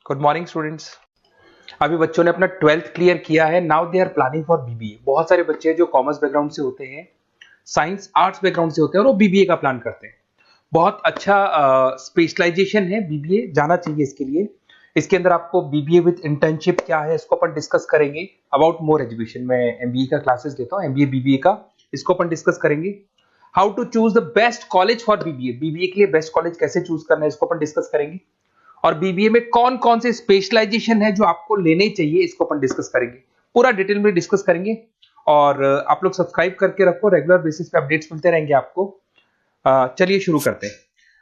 Good morning students. अभी बच्चों ने अपना 12th क्लियर किया है। Now they are planning for BBA. बहुत सारे बच्चे हैं जो कॉमर्स बैकग्राउंड से होते हैं, साइंस आर्ट्स बैकग्राउंड से होते हैं और वो बीबीए का प्लान करते हैं। बहुत अच्छा स्पेशलाइजेशन है बीबीए, जाना चाहिए इसके लिए। इसके अंदर आपको बीबीए विद इंटर्नशिप क्या है इसको अपन डिस्कस करेंगे। अबाउट मोर एजुकेशन, मैं एमबीए का क्लासेस लेता हूँ, एमबीए बीबीए का, इसको अपन डिस्कस करेंगे। How to choose the best college for BBA, BBA के लिए बेस्ट कॉलेज कैसे चूज करना है इसको अपन डिस्कस करेंगे। और बीबीए में कौन कौन से स्पेशलाइजेशन है जो आपको लेने चाहिए इसको अपन डिस्कस करेंगे, पूरा डिटेल में डिस्कस करेंगे। और आप लोग सब्सक्राइब करके रखो, रेगुलर बेसिस पे अपडेट्स मिलते रहेंगे आपको। चलिए शुरू करते हैं।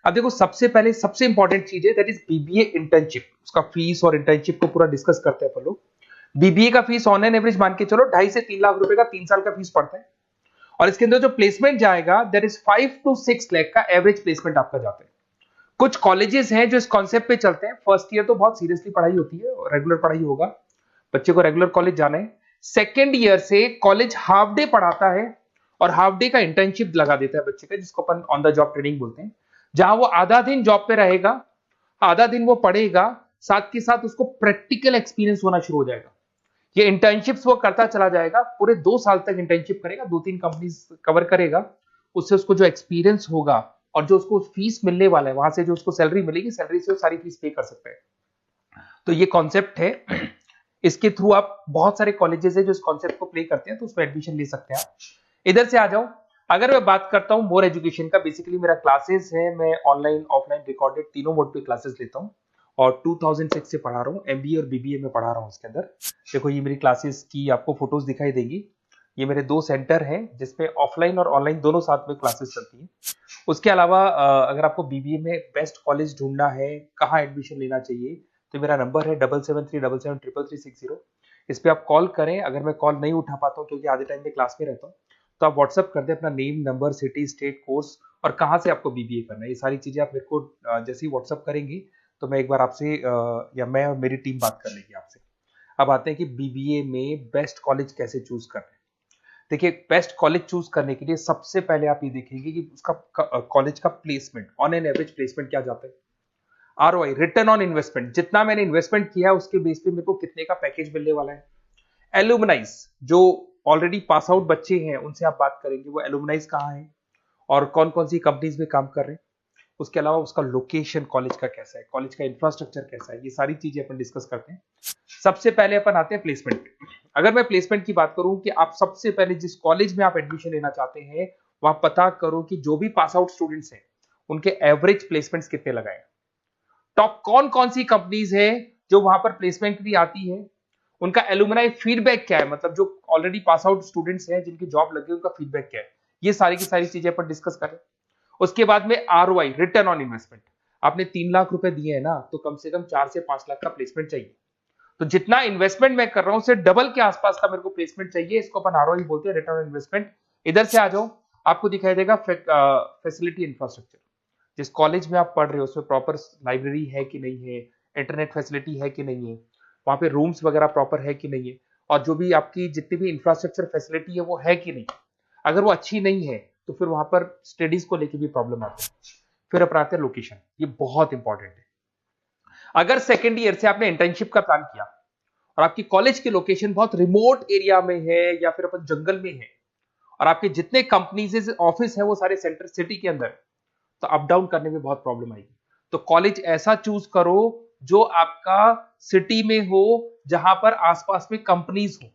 अब देखो, सबसे पहले सबसे इंपॉर्टेंट चीज है दैट इज बीबीए इंटर्नशिप। उसका फीस और इंटर्नशिप को पूरा डिस्कस करते हैं अपन लोग। बीबीए का फीस ऑन एन एवरेज मान के चलो 2.5 से 3 लाख रुपए का 3 साल का फीस पड़ता है। और इसके अंदर जो प्लेसमेंट जाएगा दैट इज 5 to 6 लाख का एवरेज प्लेसमेंट आपका जाता है। कुछ कॉलेजेस हैं जो इस कॉन्सेप्ट पे चलते हैं। फर्स्ट ईयर तो बहुत सीरियसली पढ़ाई होती है, रेगुलर पढ़ाई होगा, बच्चे को रेगुलर कॉलेज जाना है। सेकेंड ईयर से कॉलेज हाफ डे पढ़ाता है और हाफ डे का इंटर्नशिप लगा देता है बच्चे का, जिसको अपन ऑन द जॉब ट्रेनिंग बोलते हैं, जहां वो आधा दिन जॉब पे रहेगा, आधा दिन वो पढ़ेगा, साथ के साथ उसको प्रैक्टिकल एक्सपीरियंस होना शुरू हो जाएगा। ये इंटर्नशिप्स वो करता चला जाएगा, पूरे 2 साल तक इंटर्नशिप करेगा, 2-3 कंपनीज कवर करेगा। उससे उसको जो एक्सपीरियंस होगा और जो उसको फीस मिलने वाला है, वहां से जो उसको सैलरी मिलेगी, सैलरी से वो सारी फीस पे कर सकता है। तो ये कॉन्सेप्ट है। इसके थ्रू आप, बहुत सारे कॉलेजेस है जो इस कॉन्सेप्ट को प्ले करते हैं, तो उसमें एडमिशन ले सकते हैं आप। इधर से आ जाओ। अगर मैं बात करता हूं मोर एजुकेशन का, बेसिकली मेरा क्लासेस है, मैं ऑनलाइन ऑफलाइन रिकॉर्डेड तीनों मोड पे क्लासेस लेता हूं और 2006 से पढ़ा रहा हूं। एमबीए और बीबीए में पढ़ा रहा हूं। इसके अंदर देखो, ये मेरी क्लासेस की आपको फोटोज दिखाई देंगी। ये मेरे 2 सेंटर हैं जिसपे ऑफलाइन और ऑनलाइन दोनों साथ में क्लासेस चलती हैं। उसके अलावा अगर आपको बीबीए में बेस्ट कॉलेज ढूंढना है, कहाँ एडमिशन लेना चाहिए, तो मेरा नंबर है 7737733360। इस पे आप कॉल करें। अगर मैं कॉल नहीं उठा पाता हूँ क्योंकि आधे टाइम में क्लास में रहता हूँ, तो आप व्हाट्सअप कर दें अपना name, number, city, state, course और कहाँ से आपको बीबीए करना है। ये सारी चीजें आप मेरे को जैसे ही व्हाट्सअप करेंगे तो मैं एक बार आपसे या मैं और मेरी टीम बात कर लेगी आपसे। अब आते हैं कि बीबीए में बेस्ट कॉलेज कैसे चूज करना है। देखिए, बेस्ट कॉलेज चूज करने के लिए सबसे पहले आप ये देखेंगे कि उसका कॉलेज का placement, on an average placement क्या जाता है। आरओआई, रिटर्न ऑन इन्वेस्टमेंट, जितना मैंने इन्वेस्टमेंट किया है उसके बेस पे मेरे को कितने का पैकेज मिलने वाला है। एलुमनाइज, जो ऑलरेडी पास आउट बच्चे हैं उनसे आप बात करेंगे, वो एलुमनाइज कहाँ है और कौन कौन सी कंपनीज में काम कर रहे हैं। उसके अलावा उसका लोकेशन कॉलेज का कैसा है, कॉलेज का इंफ्रास्ट्रक्चर कैसा है, ये सारी चीजें अपन डिस्कस करते हैं। सबसे पहले अपन आते हैं प्लेसमेंट पे। अगर मैं प्लेसमेंट की बात करूं कि आप सबसे पहले जिस कॉलेज में आप एडमिशन लेना चाहते हैं, वहां पता करो कि जो भी पास आउट स्टूडेंट्स हैं उनके एवरेज प्लेसमेंट्स कितने लगाए। टॉप कौन कौन सी कंपनीज है जो वहां पर प्लेसमेंट भी आती है, उनका एलुमनाई फीडबैक क्या है, मतलब जो ऑलरेडी पास आउट स्टूडेंट्स हैं जिनकी जॉब लगी उनका फीडबैक क्या है। ये सारी की सारी चीजें अपन डिस्कस करें। उसके बाद में आरओआई, रिटर्न ऑन इन्वेस्टमेंट। आपने 3 लाख रुपए दिए हैं ना, तो कम से कम 4 से 5 लाख का प्लेसमेंट चाहिए। तो जितना इन्वेस्टमेंट मैं कर रहा हूं उससे डबल के आसपास का मेरे को प्लेसमेंट चाहिए। इसको अपन आरओआई बोलते हैं, रिटर्न ऑन इन्वेस्टमेंट। इधर से आ जाओ, आपको दिखाई देगा फैसिलिटी इंफ्रास्ट्रक्चर। जिस कॉलेज में आप पढ़ रहे हो उसमें प्रॉपर लाइब्रेरी है कि नहीं है, इंटरनेट फैसिलिटी है कि नहीं है, वहां पे रूम्स वगैरह प्रॉपर है कि नहीं है, और जो भी आपकी जितनी भी इंफ्रास्ट्रक्चर फैसिलिटी है वो है कि नहीं। अगर वो अच्छी नहीं है तो फिर वहां पर स्टडीज को लेके भी प्रॉब्लम आती है। फिर अपनाते हैं लोकेशन, ये बहुत इंपॉर्टेंट है। अगर सेकेंड ईयर से आपने इंटर्नशिप का प्लान किया और आपकी कॉलेज की लोकेशन बहुत रिमोट एरिया में है या फिर अपन जंगल में है और आपके जितने कंपनीज ऑफिस है वो सारे सेंटर सिटी के अंदर है, तो अप डाउन करने में बहुत प्रॉब्लम आएगी। तो कॉलेज ऐसा चूज करो जो आपका सिटी में हो, जहां पर आसपास में कंपनीज हो,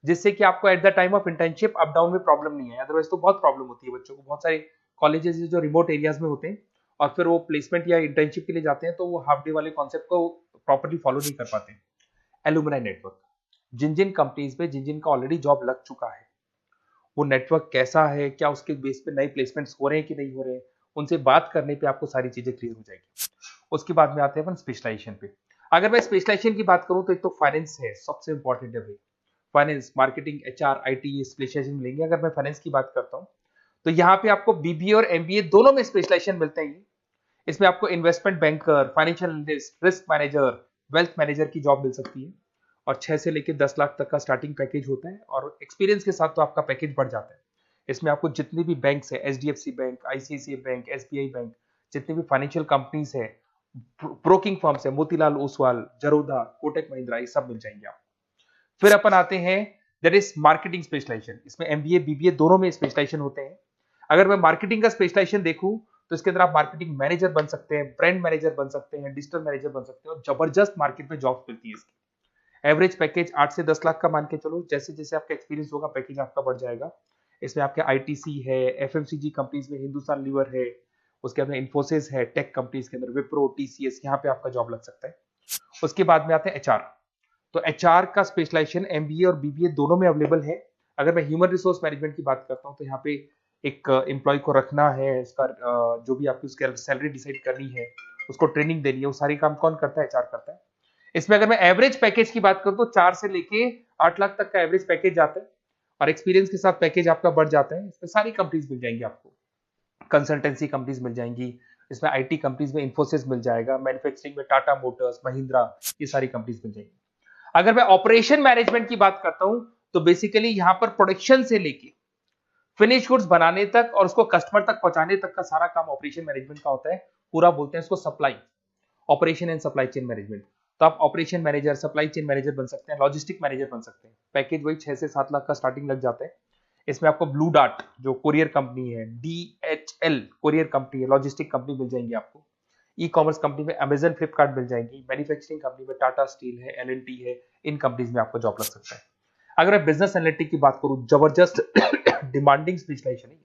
जिससे कि आपको at the time of internship up down में प्रॉब्लम नहीं है। अदरवाइज तो बहुत प्रॉब्लम होती है बच्चों को। बहुत सारे कॉलेजेस जो रिमोट एरियाज में होते हैं और फिर वो प्लेसमेंट या इंटर्नशिप के लिए जाते हैं तो वो हाफ डे वाले कॉन्सेप्ट को प्रॉपरली फॉलो नहीं कर पाते। एलुमनाई नेटवर्क, जिन जिन कंपनीज में जिन जिन का ऑलरेडी जॉब लग चुका है, वो नेटवर्क कैसा है, क्या उसके बेस पे नए प्लेसमेंट्स हो रहे हैं कि नहीं हो रहे हैं, उनसे बात करने पे आपको सारी चीजें क्लियर हो जाएगी। उसके बाद में आते हैं अपन स्पेशलाइजेशन पे। अगर मैं स्पेशलाइजेशन की बात करूं तो एक तो फाइनेंस है, सबसे इंपॉर्टेंट है भाई। Finance, marketing, HR, IT specialisation मिलेंगे। अगर मैं फाइनेंस की बात करता हूं तो यहाँ पे आपको बीबीए और एमबीए दोनों में स्पेशलाइजेशन मिलते हैं। इसमें आपको investment banker, financial analyst, risk manager, wealth manager की जॉब मिल सकती है और 6 से लेकर 10 लाख तक का स्टार्टिंग पैकेज होता है और एक्सपीरियंस के साथ तो आपका पैकेज बढ़ जाता है। इसमें आपको जितनी भी बैंक्स है, HDFC bank, ICICI bank, SBI bank, जितनी भी फाइनेंशियल कंपनीज है, ब्रोकिंग फर्म्स है, मोतीलाल ओसवाल, जरोधा, कोटक महिंद्रा, ये सब मिल जाएंगे आप। फिर अपन आते हैं दैट इज मार्केटिंग स्पेशलाइजेशन। इसमें एमबीए बीबीए दोनों में स्पेशलाइजेशन होते हैं। अगर मैं मार्केटिंग का स्पेशलाइजेशन देखूं तो इसके अंदर आप मार्केटिंग मैनेजर बन सकते हैं, ब्रांड मैनेजर बन सकते हैं, डिजिटल मैनेजर बन सकते हैं, और जबरदस्त मार्केट में जॉब मिलती है इसकी। एवरेज पैकेज 8 से 10 लाख का मान के चलो। जैसे जैसे आपका एक्सपीरियंस होगा पैकेज आपका बढ़ जाएगा। इसमें आपके आईटीसी है, एफएमसीजी कंपनीज में हिंदुस्तान लीवर है, उसके अंदर इन्फोसिस है, टेक कंपनीज के अंदर विप्रो, टीसीएस, यहाँ पे आपका जॉब लग सकता है। उसके बाद में आते हैं एचआर। तो एचआर का स्पेशलाइजेशन एमबीए और बीबीए दोनों में अवेलेबल है। अगर मैं ह्यूमन रिसोर्स मैनेजमेंट की बात करता हूँ तो यहाँ पे एक एम्प्लॉय को रखना है, उसका जो भी आपकी उसकी सैलरी डिसाइड करनी है, उसको ट्रेनिंग देनी है, वो सारी काम कौन करता है? एचआर करता है। इसमें अगर मैं एवरेज पैकेज की बात करूं तो 4 से लेके 8 लाख तक का एवरेज पैकेज जाता है, और एक्सपीरियंस के साथ पैकेज आपका बढ़ जाता है। इसमें सारी कंपनीज मिल जाएंगी आपको, कंसल्टेंसी कंपनीज मिल जाएंगी, इसमें आईटी कंपनीज में इन्फोसिस मिल जाएगा, मैन्युफैक्चरिंग में टाटा मोटर्स, महिंद्रा, ये सारी कंपनीज मिल जाएंगी। अगर मैं ऑपरेशन मैनेजमेंट की बात करता हूं तो बेसिकली यहां पर प्रोडक्शन से लेके फिनिश गुड्स बनाने तक और उसको कस्टमर तक पहुंचाने तक का सारा काम ऑपरेशन मैनेजमेंट का होता है। पूरा बोलते हैं इसको supply, operation and supply chain management. तो आप operation manager, supply chain manager बन सकते हैं, लॉजिस्टिक मैनेजर बन सकते हैं। पैकेज वही 6 से 7 लाख का स्टार्टिंग लग जाता है। इसमें आपको ब्लू डार्ट जो कुरियर कंपनी है, डीएचएल कुरियर कंपनी है, लॉजिस्टिक कंपनी मिल जाएंगी आपको। ई कॉमर्स कंपनी में अमेजन, फ्लिपकार्ट मिल जाएंगी। मैन्युफैक्चरिंग कंपनी में टाटा स्टील है, एलएनटी है, इन कंपनीज में आपको जॉब लग सकता है। अगर मैं बिजनेस एनालिटिक की बात करूं, जबरदस्त डिमांडिंग स्पेशलाइजेशन है,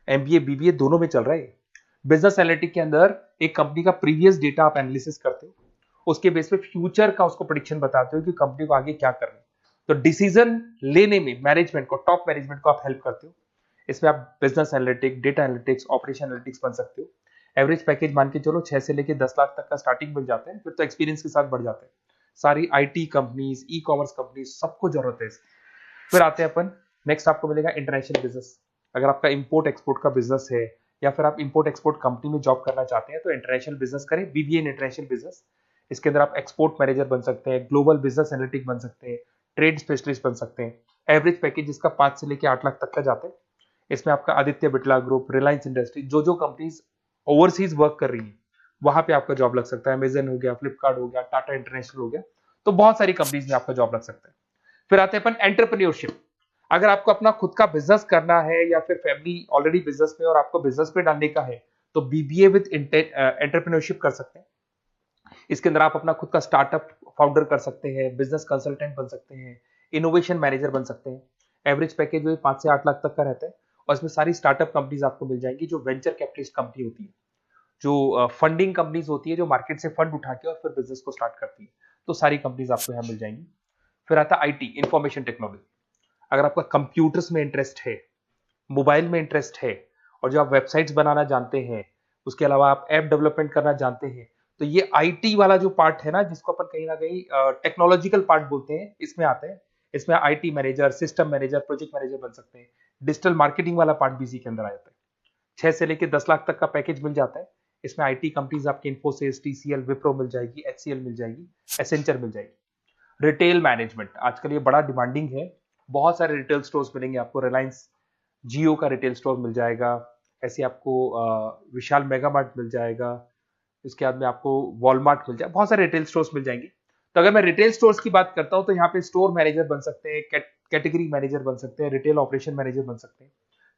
एमबीए बीबीए दोनों में चल रहा है। बिजनेस एनालिटिक के अंदर एक कंपनी का प्रीवियस डेटा आप एनालिसिस करते हो, उसके बेस पे फ्यूचर का उसको प्रेडिक्शन बताते हो कि कंपनी को आगे क्या करना है। तो डिसीजन लेने में मैनेजमेंट को, टॉप मैनेजमेंट को आप हेल्प करते हो। इसमें आप business analytic, data analytics, operation analytics बन सकते हो। एवरेज पैकेज मान के चलो 6 से लेके 10 लाख तक का स्टार्टिंग मिल जाता है, फिर तो एक्सपीरियंस के साथ बढ़ जाता है। सारी IT companies, e commerce companies, सबको जरूरत है इसकी। फिर आते हैं अपन, नेक्स्ट आपको मिलेगा इंटरनेशनल बिजनेस। अगर आपका इंपोर्ट एक्सपोर्ट का बिजनेस है या फिर आप इंपोर्ट एक्सपोर्ट कंपनी में जॉब करना चाहते हैं तो इंटरनेशनल बिजनेस करें, बीबीए इन इंटरनेशनल बिजनेस। इसके अंदर आप एक्सपोर्ट मैनेजर बन सकते हैं, ग्लोबल बिजनेस एनालिटिक बन सकते हैं, ट्रेड स्पेशलिस्ट बन सकते हैं। एवरेज पैकेज इसका 5 से लेके 8 लाख तक का जाता है। इसमें आपका आदित्य बिरला ग्रुप, रिलायंस इंडस्ट्री, जो कंपनीज ओवरसीज वर्क कर रही है वहां पे आपका जॉब लग सकता है। अमेजन हो गया, फ्लिपकार्ट हो गया, टाटा इंटरनेशनल हो गया, तो बहुत सारी कंपनीज में आपका जॉब लग सकता है। फिर आते हैं अपन एंटरप्रेन्योरशिप। अगर आपको अपना खुद का बिजनेस करना है या फिर फैमिली ऑलरेडी बिजनेस में और आपको बिजनेस पे डालने का है तो बीबीए विद एंटरप्रेन्योरशिप कर सकते हैं। इसके अंदर आप अपना खुद का स्टार्टअप फाउंडर कर सकते हैं, बिजनेस कंसल्टेंट बन सकते हैं, इनोवेशन मैनेजर बन सकते हैं। एवरेज पैकेज वही 5 से 8 लाख तक का रहता है, और इसमें सारी स्टार्टअप कंपनीज आपको मिल जाएंगी जो वेंचर कैपिटलिस्ट कंपनी होती है, जो फंडिंग कंपनीज होती है, जो मार्केट से फंड उठा के और फिर बिजनेस को स्टार्ट करती है। तो सारी कंपनीज आपको यहाँ मिल जाएंगी। फिर आता है आईटी, इंफॉर्मेशन टेक्नोलॉजी। अगर आपका कंप्यूटर्स में इंटरेस्ट है, मोबाइल में इंटरेस्ट है, और जो आप वेबसाइट्स बनाना जानते हैं, उसके अलावा आप ऐप डेवलपमेंट करना जानते हैं, तो ये आईटी वाला जो पार्ट है ना, जिसको अपन कहीं ना कहीं टेक्नोलॉजिकल पार्ट बोलते हैं, इसमें आते हैं। इसमें IT manager, system manager, project manager बन सकते हैं। डिजिटल मार्केटिंग वाला पार्ट भी इसी के अंदर आ जाता है। 6 से लेके 10 लाख तक का पैकेज मिल जाता है। इसमें आईटी कंपनीज आपकी इन्फोसिस, टीसीएल, विप्रो मिल जाएगी, एचसीएल मिल जाएगी, एसेंचर मिल जाएगी। रिटेल मैनेजमेंट आजकल ये बड़ा डिमांडिंग है। बहुत सारे रिटेल स्टोर्स मिलेंगे आपको। रिलायंस जियो का रिटेल स्टोर मिल जाएगा, ऐसे आपको विशाल मेगा मार्ट मिल जाएगा, इसके बाद में आपको वॉलमार्ट मिल जाएगा, बहुत सारे रिटेल स्टोर्स मिल जाएंगे। तो अगर मैं रिटेल स्टोर्स की बात करता हूं तो यहाँ पे स्टोर मैनेजर बन सकते हैं, कैटेगरी मैनेजर बन सकते हैं, रिटेल ऑपरेशन मैनेजर बन सकते हैं।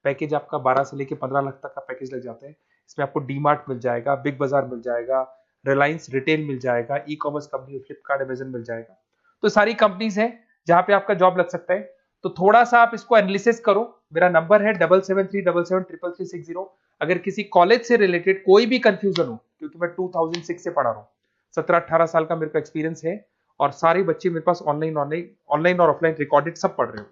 पैकेज आपका 12 से लेके 15 लाख तक का पैकेज लग जाता है। इसमें आपको डी मार्ट मिल जाएगा, बिग बाजार मिल जाएगा, रिलायंस रिटेल मिल जाएगा, e commerce company Flipkart, Amazon मिल जाएगा। तो सारी कंपनीज है जहां पे आपका जॉब लग सकता है। तो थोड़ा सा आप इसको एनालिसिस करो। मेरा नंबर है 7737733360। अगर किसी कॉलेज से रिलेटेड कोई भी कंफ्यूजन हो, क्योंकि मैं 2006 से पढ़ा रहा हूँ, 17-18 साल का मेरे को एक्सपीरियंस है, और सारे बच्चे मेरे पास ऑनलाइन और ऑफलाइन रिकॉर्डेड सब पढ़ रहे हो,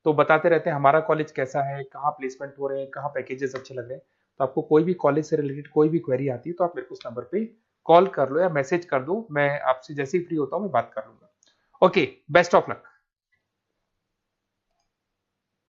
तो बताते रहते हैं हमारा कॉलेज कैसा है, कहाँ प्लेसमेंट हो रहे हैं, कहाँ पैकेजेस अच्छे लग रहे हैं। तो आपको कोई भी कॉलेज से रिलेटेड कोई भी क्वेरी आती है तो आप मेरे को उस नंबर पे कॉल कर लो या मैसेज कर दो, मैं आपसे जैसे ही फ्री होता हूँ मैं बात कर लूंगा। Okay, best of luck.